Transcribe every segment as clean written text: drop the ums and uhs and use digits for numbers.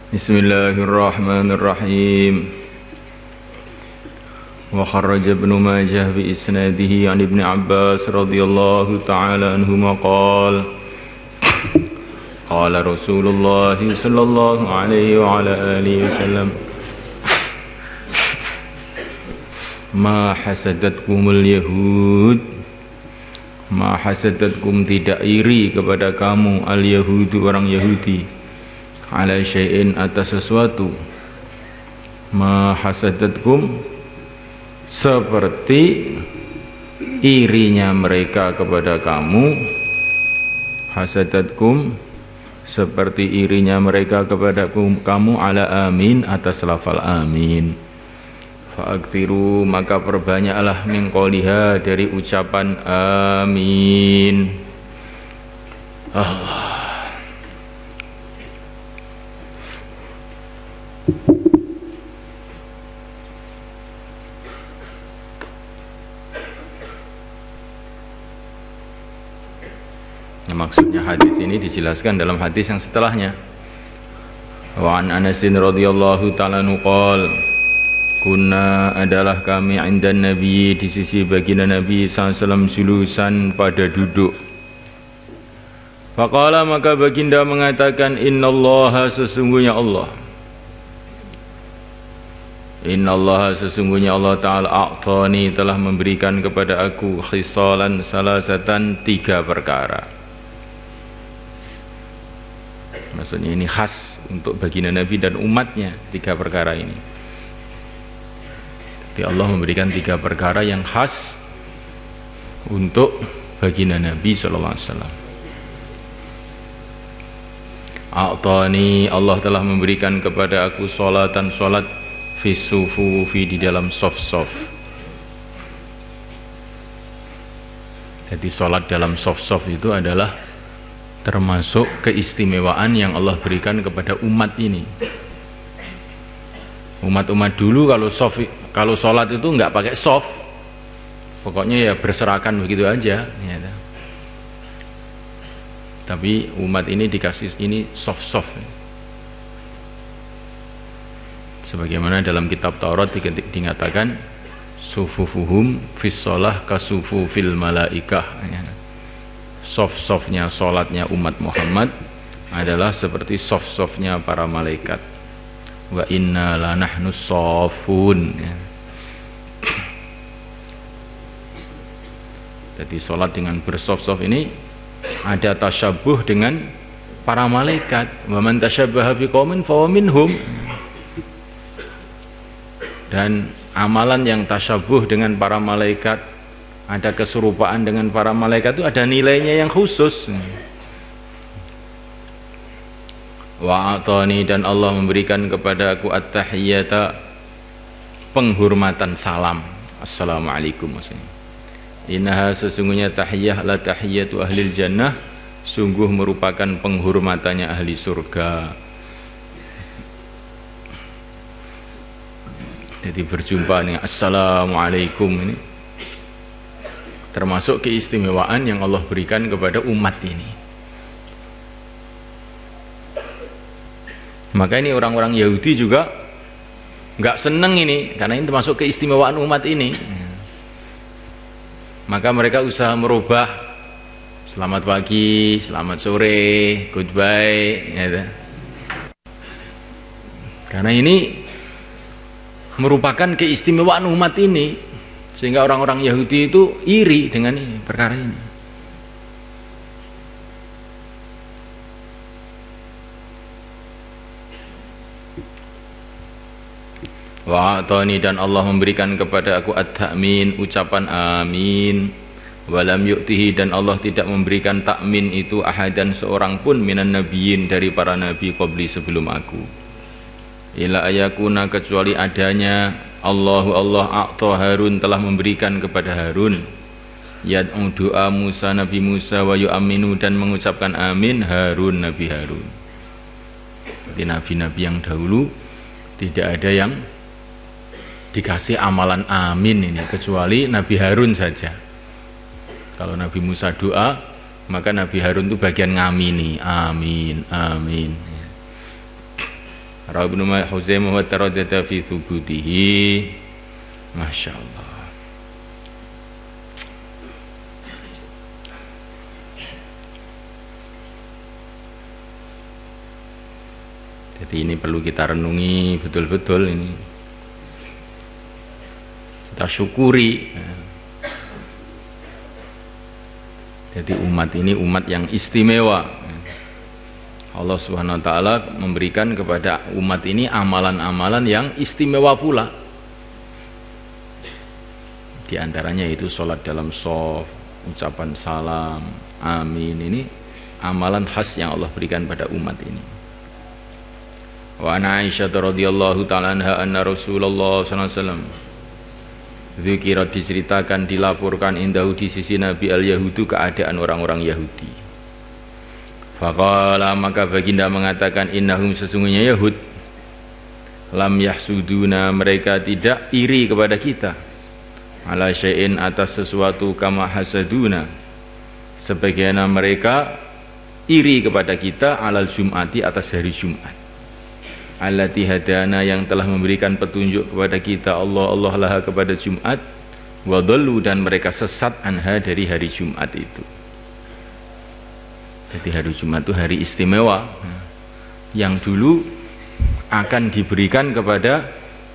Bismillahirrahmanirrahim. Wa kharraja Ibnu Majah bi isnadihi an Ibnu Abbas radhiyallahu ta'ala anhuma qala qala Rasulullah sallallahu alaihi wa ala alihi wasallam ma hasadatkumul yahud, ma hasadatkum, tidak iri kepada kamu al yahudu, orang Yahudi, ala syai'in, atas sesuatu, ma hasadatkum, seperti irinya mereka kepada kamu, hasadatkum, seperti irinya mereka kepada kamu, ala amin, atas lafal amin. Fa'aktiru, maka perbanyaklah min qawliha, dari ucapan amin. Allah. Maksudnya hadis ini dijelaskan dalam hadis yang setelahnya. Wa an Anasin radhiyallahu ta'ala nuqal, kunna, adalah kami, indan Nabi, di sisi baginda Nabi SAW, julusan, pada duduk. Faqala, maka baginda mengatakan, innallaha, sesungguhnya Allah, innallaha, sesungguhnya Allah Ta'ala, a'tani, telah memberikan kepada aku, khisalan salasatan, 3 perkara. Maksudnya ini khas untuk baginda Nabi dan umatnya, 3 perkara ini. Jadi Allah memberikan 3 perkara yang khas untuk baginda Nabi SAW. A'tani, Allah telah memberikan kepada aku sholatan, sholat, fi sufufi, di dalam sof-sof. Jadi sholat dalam sof-sof itu adalah termasuk keistimewaan yang Allah berikan kepada umat ini. Umat-umat dulu kalau sholat itu nggak pakai soft, pokoknya ya berserakan begitu aja. Ya. Tapi umat ini dikasih ini soft. Sebagaimana dalam kitab Taurat dikatakan, sufufuhum fis sholah kasufufil malaikah. Ya. Soft-softnya sholatnya umat Muhammad adalah seperti soft-softnya para malaikat. Wa inna lanahnu shafun. Jadi sholat dengan bersoft-soft ini ada tasyabuh dengan para malaikat. Wa man tasyabbaha biqaumin fahuwa minhum. Dan amalan yang tasyabuh dengan para malaikat, ada keserupaan dengan para malaikat, itu ada nilainya yang khusus. Wa atani, dan Allah memberikan kepada aku at-tahiyyata, penghormatan salam, assalamualaikum maksudnya. Innaha, sesungguhnya tahiyyah, la tahiyyatu ahlil jannah, sungguh merupakan penghormatannya ahli surga. Jadi berjumpa dengan assalamualaikum ini termasuk keistimewaan yang Allah berikan kepada umat ini. Maka ini orang-orang Yahudi juga nggak seneng ini, karena ini termasuk keistimewaan umat ini. Maka mereka usaha merubah, selamat pagi, selamat sore, goodbye, gitu. Karena ini merupakan keistimewaan umat ini, sehingga orang-orang Yahudi itu iri dengan ini, perkara ini. Wa atani, dan Allah memberikan kepada aku at-ta'min, ucapan amin. Walam yu'tihi, dan Allah tidak memberikan takmin itu ahadan, seorang pun, minan nabiyyin, dari para nabi qabli, sebelum aku. Ila ayakuna, kecuali adanya Allah a'ta Harun, telah memberikan kepada Harun, yad'u doa Musa, Nabi Musa, wa yu'aminu, dan mengucapkan amin Harun, Nabi Harun. Jadi nabi-nabi yang dahulu tidak ada yang dikasih amalan amin ini, kecuali Nabi Harun saja. Kalau Nabi Musa doa, maka Nabi Harun itu bagian ngamini, amin, amin. Rawi Ibnu Huzaimah wa taraddada fi thubutihi. Masyaallah. Jadi ini perlu kita renungi betul-betul ini. Kita syukuri. Jadi umat ini umat yang istimewa. Allah Subhanahu wa taala memberikan kepada umat ini amalan-amalan yang istimewa pula. Di antaranya itu sholat dalam shaf, ucapan salam, amin, ini amalan khas yang Allah berikan pada umat ini. Wa ana Aisyah radhiyallahu ta'ala anha anna Rasulullah sallallahu alaihi wasallam dzikira, diceritakan, dilaporkan indahu di sisi Nabi al-Yahudu keadaan orang-orang Yahudi. Faqala, maka baginda mengatakan, innahum, sesungguhnya Yahud, lam yahsuduna, mereka tidak iri kepada kita, ala syai'in, atas sesuatu, kama hasaduna, sebagaimana mereka iri kepada kita, alal jum'ati, atas hari Jumat, allati hadana, yang telah memberikan petunjuk kepada kita, Allah laha, kepada Jumat, wa dhallu, dan mereka sesat, anha, dari hari Jumat itu. Jadi hari Jumat itu hari istimewa yang dulu akan diberikan kepada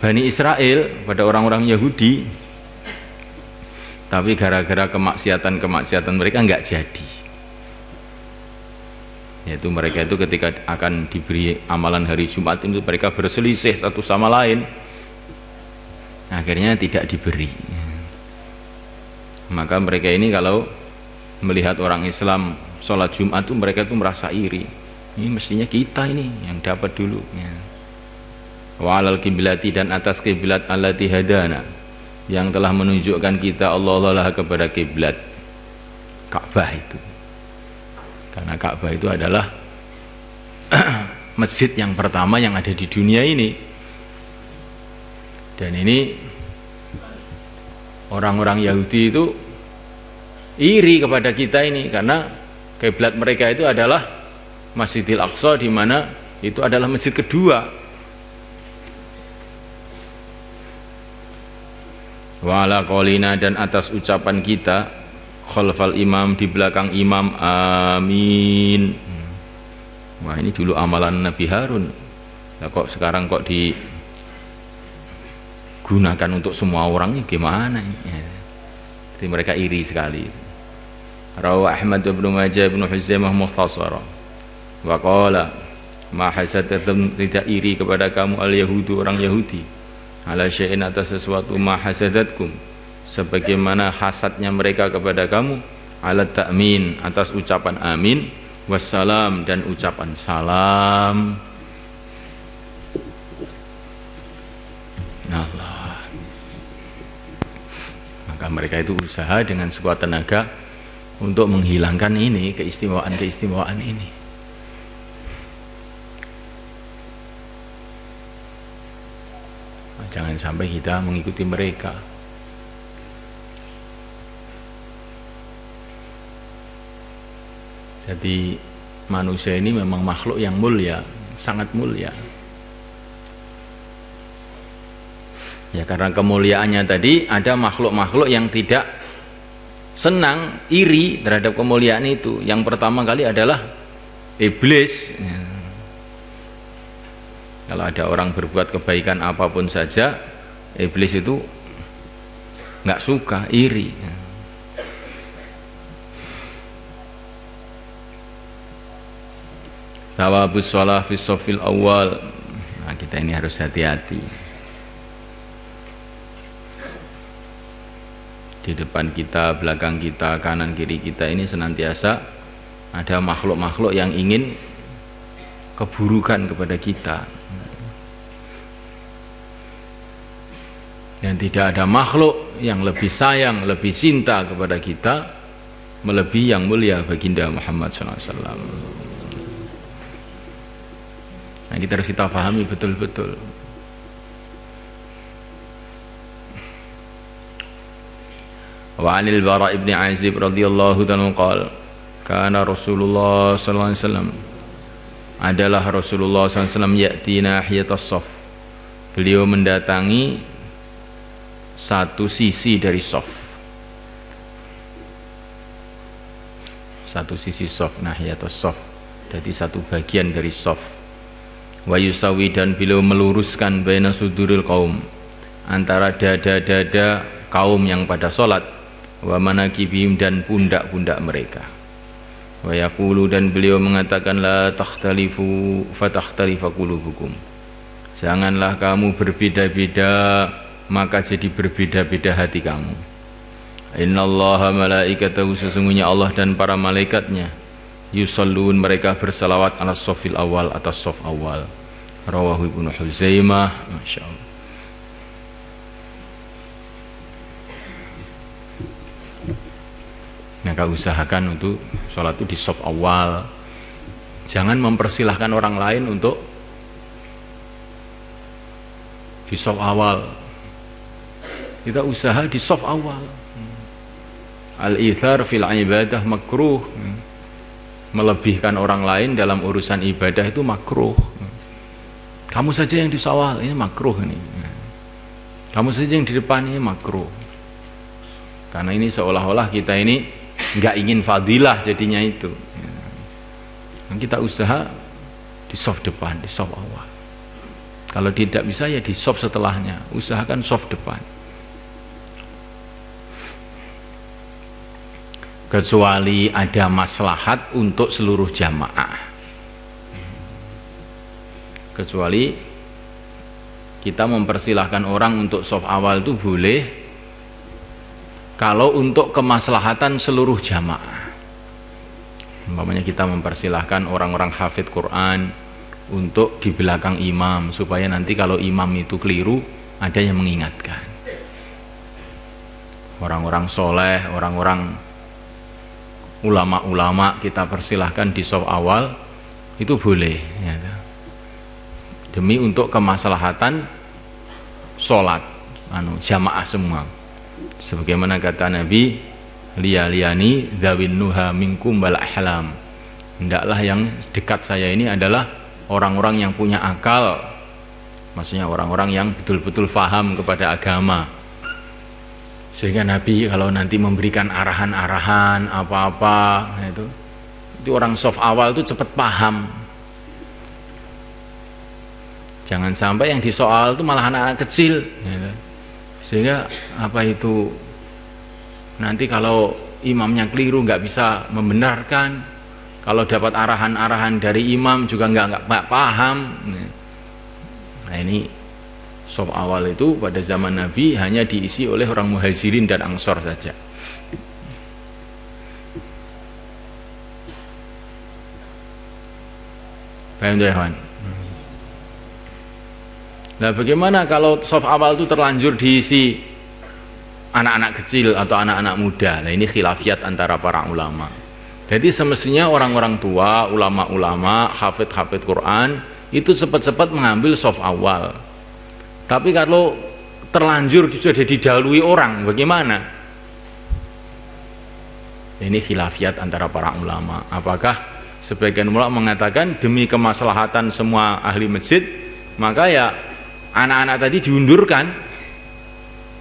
Bani Israel, pada orang-orang Yahudi, tapi gara-gara kemaksiatan mereka nggak jadi. Yaitu mereka itu ketika akan diberi amalan hari Jumat itu mereka berselisih satu sama lain, akhirnya tidak diberi. Maka mereka ini kalau melihat orang Islam sholat Jumat itu mereka itu merasa iri. Ini mestinya kita ini yang dapat dulu. Ya. Wa alal kiblati, dan atas kiblat allati hadana, yang telah menunjukkan kita, Allah kepada kiblat Ka'bah itu. Karena Ka'bah itu adalah masjid yang pertama yang ada di dunia ini. Dan ini orang-orang Yahudi itu iri kepada kita ini karena kiblat mereka itu adalah Masjidil Aqsa, di mana itu adalah masjid kedua. Wa ala qaulina, dan atas ucapan kita, khalfal imam, di belakang imam, amin. Wah, ini dulu amalan Nabi Harun. Nah, kok sekarang kok digunakan untuk semua orang, gimana ini? Jadi mereka iri sekali. Rawa Ahmad bin Majah bin Huzaimah mukhtasara wa qala, ma hasadatum, tidak iri kepada kamu al-yahudu, orang Yahudi, ala syai'in, atas sesuatu, ma hasadatkum, sebagaimana hasadnya mereka kepada kamu, ala ta'min, atas ucapan amin, wassalam, dan ucapan salam. Allah. Maka mereka itu usaha dengan sekuat tenaga untuk menghilangkan ini, keistimewaan ini. Nah, jangan sampai kita mengikuti mereka. Jadi manusia ini memang makhluk yang mulia, sangat mulia. Ya, karena kemuliaannya tadi, ada makhluk-makhluk yang tidak senang, iri terhadap kemuliaan itu. Yang pertama kali adalah iblis. Ya. Kalau ada orang berbuat kebaikan apapun saja, iblis itu nggak suka, iri. Ya. Thawabus shalah fi shafil awal. Nah, kita ini harus hati-hati. Di depan kita, belakang kita, kanan kiri kita ini senantiasa ada makhluk-makhluk yang ingin keburukan kepada kita. Dan tidak ada makhluk yang lebih sayang, lebih cinta kepada kita melebihi yang mulia baginda Muhammad SAW. Nah, kita harus kita pahami betul-betul. Wa 'anil Bara' ibn Azib radhiyallahu ta'ala qala kana Rasulullah sallallahu alaihi wasallam adalah Rasulullah SAW ya'ti nahiyatas shaf. Beliau mendatangi satu sisi dari shaf. Satu sisi shaf, nahiyatas shaf. Jadi satu bagian dari shaf. Wa yusawi, dan beliau meluruskan baina suduril qaum, antara dada-dada kaum yang pada salat, wa manakibihim, dan pundak-pundak mereka. Wa yaqulu, dan beliau mengatakan la takhtalifu fatakhtalifa qulubukum. Janganlah kamu berbeda-beda, maka jadi berbeda-beda hati kamu. Innallaha malaikatahu, sesungguhnya Allah dan para malaikatnya, yusallun, mereka bersalawat ala shafil awal, atas shaf awal. Rawahu Ibnu Huzaimah. Masyaallah. Maka usahakan untuk sholat itu di shaf awal. Jangan mempersilahkan orang lain untuk di shaf awal. Kita usaha di shaf awal. Al-ithar fil ibadah makruh. Melebihkan orang lain dalam urusan ibadah itu makruh. Kamu saja yang di shaf awal, ini makruh ini. Kamu saja yang di depan, ini makruh. Karena ini seolah-olah kita ini nggak ingin fadilah jadinya itu. Kita usaha di shaf depan, di shaf awal. Kalau tidak bisa ya di shaf setelahnya. Usahakan shaf depan. Kecuali ada maslahat untuk seluruh jamaah. Kecuali kita mempersilahkan orang untuk shaf awal itu boleh kalau untuk kemaslahatan seluruh jamaah. Umpamanya kita mempersilahkan orang-orang hafidz Quran untuk di belakang imam, supaya nanti kalau imam itu keliru ada yang mengingatkan. Orang-orang soleh, orang-orang ulama-ulama kita persilahkan di shaf awal, itu boleh ya. Demi untuk kemaslahatan sholat jamaah semua. Sebagaimana kata Nabi, liyaliyani dzawin nuha minkum wal ahlam. Hendaklah yang dekat saya ini adalah orang-orang yang punya akal. Maksudnya orang-orang yang betul-betul faham kepada agama. Sehingga Nabi kalau nanti memberikan arahan-arahan apa-apa itu orang shaf awal itu cepat paham. Jangan sampai yang di soal itu malah anak-anak kecil gitu. Sehingga apa itu nanti kalau imamnya keliru nggak bisa membenarkan, kalau dapat arahan-arahan dari imam juga nggak paham. Nah ini shaf awal itu pada zaman Nabi hanya diisi oleh orang muhajirin dan ansor saja. Paham ya kawan? Nah bagaimana kalau shaf awal itu terlanjur diisi anak-anak kecil atau anak-anak muda? Nah ini khilafiyat antara para ulama. Jadi semestinya orang-orang tua, ulama-ulama, hafidz Quran itu cepat-cepat mengambil shaf awal. Tapi kalau terlanjur sudah didahului orang, bagaimana? Ini khilafiyat antara para ulama. Apakah sebagian ulama mengatakan demi kemaslahatan semua ahli masjid, maka ya anak-anak tadi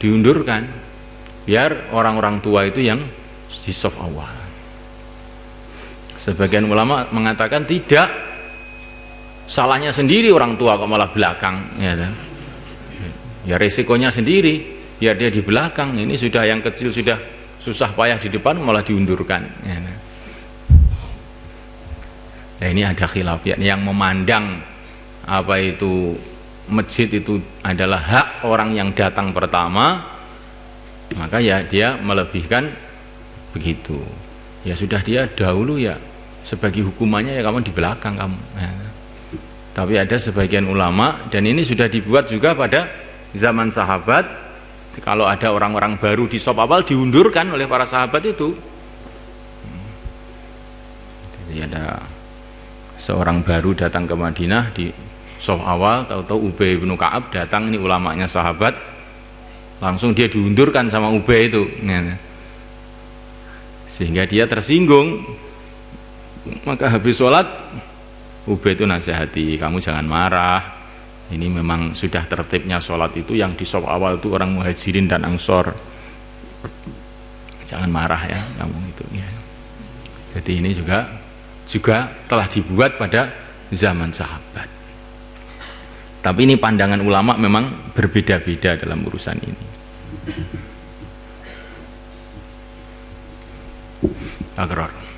diundurkan biar orang-orang tua itu yang di shaf awal. Sebagian ulama mengatakan tidak, salahnya sendiri orang tua kok malah belakang ya resikonya sendiri, biar dia di belakang. Ini sudah yang kecil sudah susah payah di depan malah diundurkan Nah ini ada khilafiyat yang memandang apa itu masjid itu adalah hak orang yang datang pertama, maka ya dia melebihkan begitu. Ya sudah dia dahulu ya sebagai hukumannya ya kamu di belakang kamu. Tapi ada sebagian ulama, dan ini sudah dibuat juga pada zaman sahabat, kalau ada orang-orang baru di shaf awal diundurkan oleh para sahabat itu. Jadi ada seorang baru datang ke Madinah di shaf awal, tahu-tahu Ubay bin Ka'ab datang, ini ulamanya sahabat, langsung dia diundurkan sama Ubay itu, sehingga dia tersinggung. Maka habis sholat Ubay itu nasihati, kamu jangan marah. Ini memang sudah tertibnya sholat itu yang di shaf awal itu orang muhajirin dan ansor. Jangan marah ya kamu itu ya. Jadi ini juga telah dibuat pada zaman sahabat. Tapi ini pandangan ulama memang berbeda-beda dalam urusan ini. Agror.